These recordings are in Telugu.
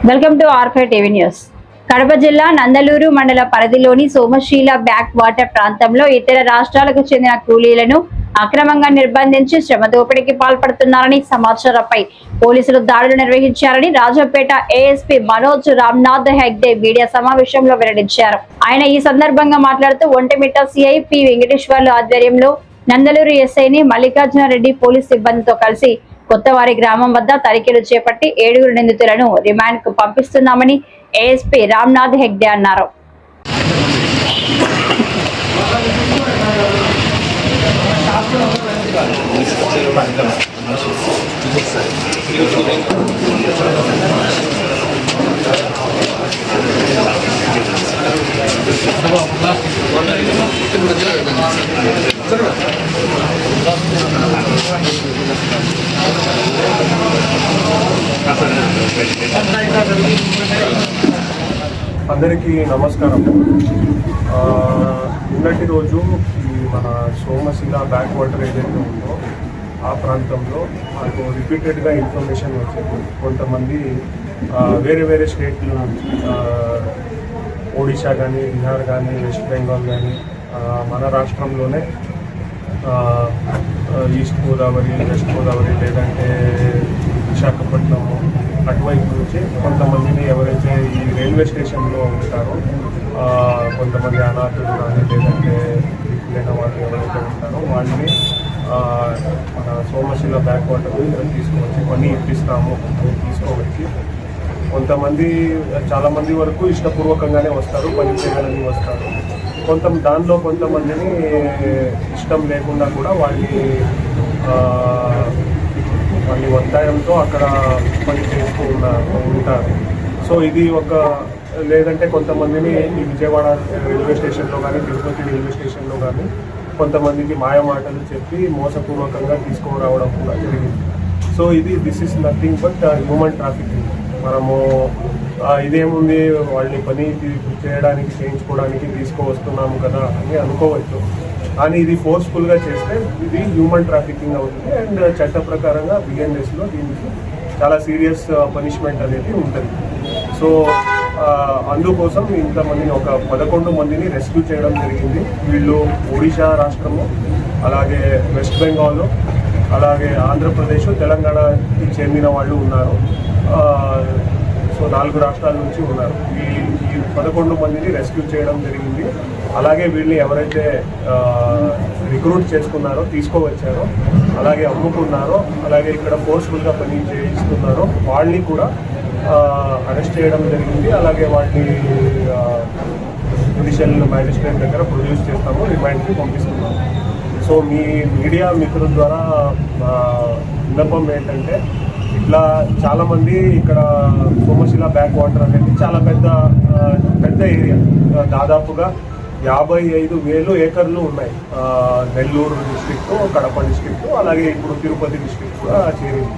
వెల్కమ్ టు ఆర్5 టీవీ న్యూస్. కడప జిల్లా నందలూరు మండల పరిధిలోని సోమశీల బ్యాక్ వాటర్ ప్రాంతంలో ఇతర రాష్ట్రాలకు చెందిన కూలీలను అక్రమంగా నిర్బంధించి శ్రమ దోపిడీకి పాల్పడుతున్నారని సమాచారంపై పోలీసులు దాడులు నిర్వహించారని రాజంపేట ఏఎస్పీ మనోజ్ రామ్నాథ్ హెగ్డే మీడియా సమావేశంలో వెల్లడించారు. ఆయన ఈ సందర్భంగా మాట్లాడుతూ ఒంటిమిట్ట సిఐ పి వెంకటేశ్వర్లు ఆధ్వర్యంలో నందలూరు ఎస్ఐని మల్లికార్జున రెడ్డి పోలీస్ సిబ్బందితో కలిసి కొత్తవారి గ్రామం వద్ద తనిఖీలు చేపట్టి 7 నిందితులను రిమాండ్ కు పంపిస్తున్నామని ఏఎస్పీ రామ్నాథ్ హెగ్డే అన్నారు. అందరికీ నమస్కారం. నిన్నటి రోజు ఈ మన సోమశిల బ్యాక్ వాటర్ ఏదైతే ఉందో ఆ ప్రాంతంలో నాకు రిపీటెడ్గా ఇన్ఫర్మేషన్ వచ్చింది. కొంతమంది వేరే వేరే స్టేట్ల నుంచి ఒడిశా కానీ, బీహార్ కానీ, వెస్ట్ బెంగాల్ కానీ, మన రాష్ట్రంలోనే ఈస్ట్ గోదావరి, వెస్ట్ గోదావరి లేదంటే విశాఖపట్నము అటువైపు నుంచి కొంతమందిని ఎవరైతే ఈ రైల్వే స్టేషన్లో ఉంటారో కొంతమంది అనాథులు కానీ లేదంటే లేని వాళ్ళు ఎవరైతే ఉంటారో వాళ్ళని మన సోమశిల బ్యాక్ వాటర్ తీసుకువచ్చి పని ఇప్పిస్తాము తీసుకోవచ్చి కొంతమంది చాలామంది వరకు ఇష్టపూర్వకంగానే వస్తారు, పని చేయాలని వస్తారు. దానిలో కొంతమందిని ఇష్టం లేకుండా కూడా వాళ్ళని ఒత్తాయంతో అక్కడ పని చేస్తూ ఉంటారు. సో ఇది లేదంటే కొంతమందిని ఈ విజయవాడ రైల్వే స్టేషన్లో కానీ, తిరుపతి రైల్వే స్టేషన్లో కానీ కొంతమందికి మాయమాటలు చెప్పి మోసపూర్వకంగా తీసుకురావడం కూడా జరిగింది. So this is nothing but human trafficking. మనము ఇదేముంది వాళ్ళని పని చేయించుకోవడానికి తీసుకువస్తున్నాము కదా అని అనుకోవచ్చు, కానీ ఇది ఫోర్స్ఫుల్గా చేస్తే ఇది హ్యూమన్ ట్రాఫికింగ్ అవుతుంది. అండ్ చట్ట ప్రకారంగా బిఎన్ఎస్లో దీనికి చాలా సీరియస్ పనిష్మెంట్ అనేది ఉంటుంది. సో అందుకోసం ఇంతమందిని 11 మందిని రెస్క్యూ చేయడం జరిగింది. వీళ్ళు ఒడిశా రాష్ట్రము, అలాగే వెస్ట్ బెంగాల్, అలాగే ఆంధ్రప్రదేశ్, తెలంగాణకి చెందిన వాళ్ళు ఉన్నారు. సో 4 రాష్ట్రాల నుంచి ఉన్నారు. ఈ 11 మందిని రెస్క్యూ చేయడం జరిగింది. అలాగే వీళ్ళని ఎవరైతే రిక్రూట్ చేసుకున్నారో, తీసుకువచ్చారో, అలాగే అమ్ముకున్నారో, అలాగే ఇక్కడ ఫోర్స్ఫుల్గా పని చేయిస్తున్నారో వాళ్ళని కూడా అరెస్ట్ చేయడం జరిగింది. అలాగే వాటిని జ్యుడిషియల్ మ్యాజిస్ట్రేట్ దగ్గర ప్రొడ్యూస్ చేస్తాము, రిమాండ్కి పంపిస్తున్నాము. సో మీ మీడియా మిత్రుల ద్వారా విన్నపం ఏంటంటే, ఇట్లా చాలామంది ఇక్కడ సోమశిల బ్యాక్ వాటర్ అనేది చాలా పెద్ద ఏరియా, దాదాపుగా 55,000 ఏకర్లు ఉన్నాయి. నెల్లూరు డిస్ట్రిక్ట్, కడప డిస్ట్రిక్ట్, అలాగే ఇప్పుడు తిరుపతి డిస్ట్రిక్ట్ కూడా చేరింది.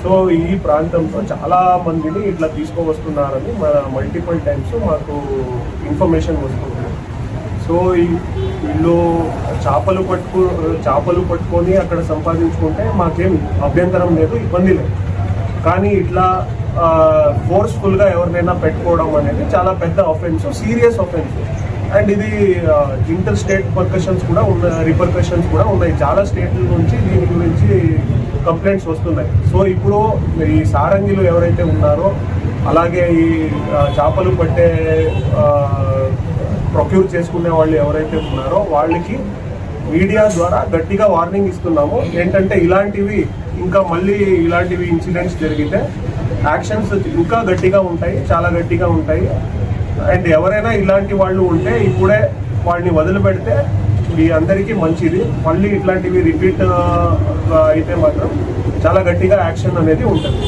సో ఈ ప్రాంతంలో చాలా మందిని ఇట్లా తీసుకువస్తున్నారని మల్టిపుల్ టైమ్స్ మాకు ఇన్ఫర్మేషన్ వస్తుంది. సో వీళ్ళు చేపలు పట్టుకొని అక్కడ సంపాదించుకుంటే మాకేం అభ్యంతరం లేదు, ఇబ్బంది లేదు. కానీ ఇట్లా ఫోర్స్ఫుల్గా ఎవరినైనా పెట్టుకోవడం అనేది చాలా పెద్ద ఆఫెన్స్, సీరియస్ ఆఫెన్స్. అండ్ ఇది ఇంటర్ స్టేట్ రిపర్కషన్స్ కూడా ఉన్నాయి. చాలా స్టేట్ల నుంచి దీని గురించి కంప్లైంట్స్ వస్తున్నాయి. సో ఇప్పుడు ఈ సారంగిలు ఎవరైతే ఉన్నారో, అలాగే ఈ చేపలు పట్టే ప్రొక్యూర్ చేసుకునే వాళ్ళు ఎవరైతే ఉన్నారో వాళ్ళకి మీడియా ద్వారా గట్టిగా వార్నింగ్ ఇస్తున్నాము. ఏంటంటే మళ్ళీ ఇలాంటివి ఇన్సిడెంట్స్ జరిగితే యాక్షన్స్ ఇంకా గట్టిగా ఉంటాయి, చాలా గట్టిగా ఉంటాయి. అండ్ ఎవరైనా ఇలాంటి వాళ్ళు ఉంటే ఇప్పుడే వాళ్ళని వదిలిపెడితే మీ అందరికీ మంచిది. మళ్ళీ ఇట్లాంటివి రిపీట్ అయితే మాత్రం చాలా గట్టిగా యాక్షన్ అనేది ఉంటుంది.